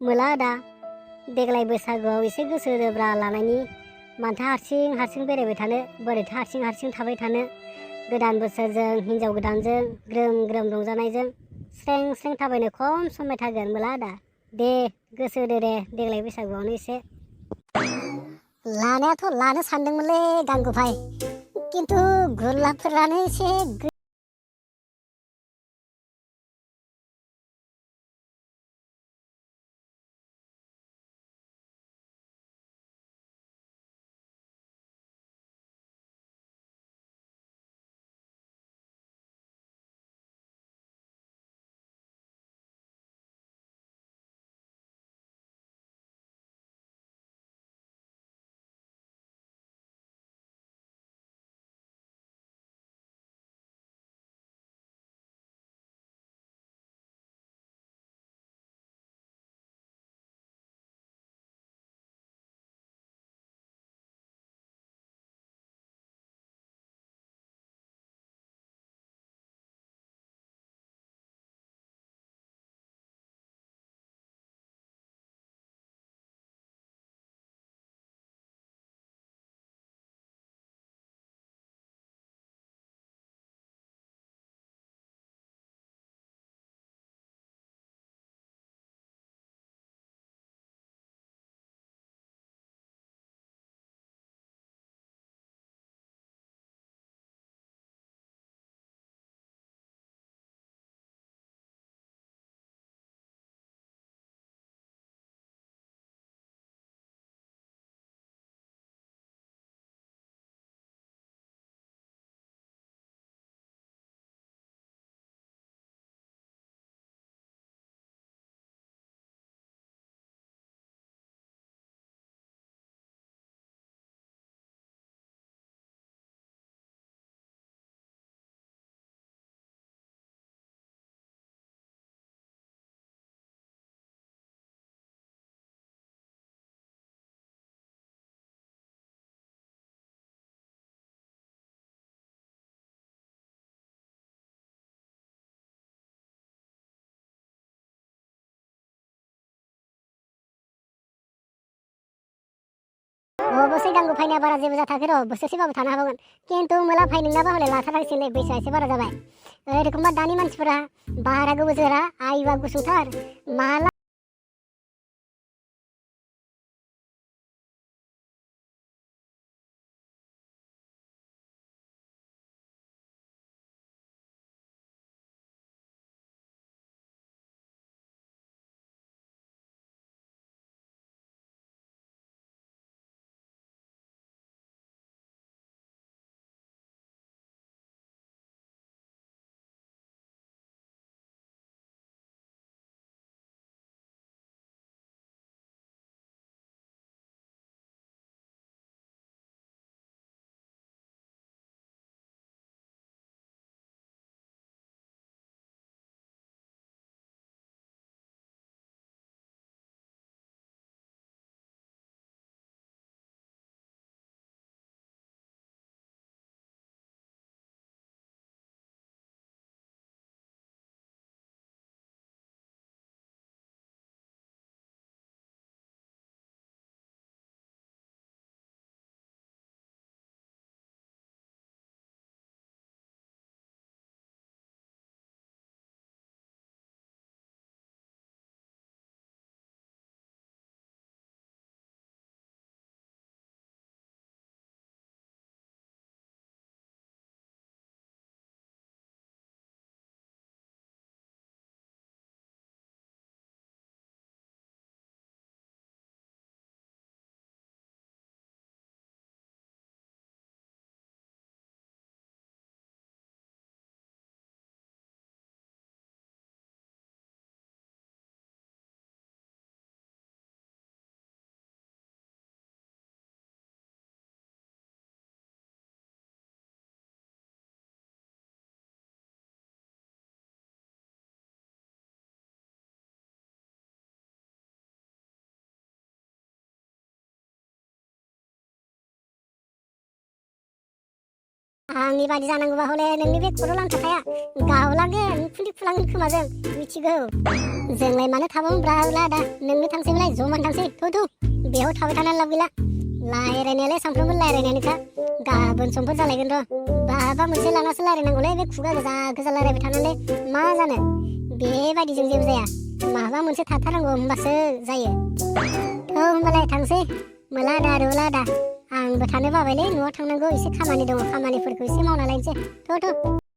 मोला आदा देग्लाय बैसागुआव एसे गोसो होब्रा लानायनि मानोथो हारसिं हारसिं बेरायबाय थानो बोरैथो हारसिं हारसिं थाबाय थानो गोदान बोसोरजों हिनजाव गोदानजों ग्रोम ग्रोम रंजानायजों स्रें स्रें थाबायनो खम समायथारगोन मोला आदा दे गोसो होदो दे देग्लाय बैसागुआवनो एसे लानायाथ' लानो सानदोंमोनलै गांगुफाय खिन्थु गुरलाबफोरानो एसे अबसे गांगु फायनाया बारा जेबो जाथाराखै र' बोसोरसेबाबो थानो हाबावगोन खिन्थु मोला फाय नोंनाबा हले लाथारनांसिगोनलै बैसोआ एसे बारा जाबाय ओरैखमबा दानि मानसिफोरा बाहारा गोबाव जोरा आयुआ गुसुंथार माला आंनि बादि जानांगौबा हले नोंनि बे खर' लांथाखाया गावलांगोन खुलि फुलांगोन खोमाजों मिथिगौ। जोंलाय मानो थाबावोब्रा आदा नोंनो थांसैब्लालाय जमानो थांसै थु बेयाव थाबाय थानानै लाब गैला। रायलायनायालाय सानफ्रोमबो रायलायनायानोखा गाबोन समफोर जालायगोन र'। माबा मोनसे लानासो रायलायनांगौलै बे खुगा गोजा गोजा रायलायबाय थानानै मा जानो बेबायदिजों जेबो जाया माबा मोनसे थाथारनांगौ होमबासो जायो। होमबालाय थांसै मला आदा आंबो थानो बाबायलै न'आव थांनांगौ एसे खामानि दङ खामानिफोरखौ एसे मावना लायनोसै थ'।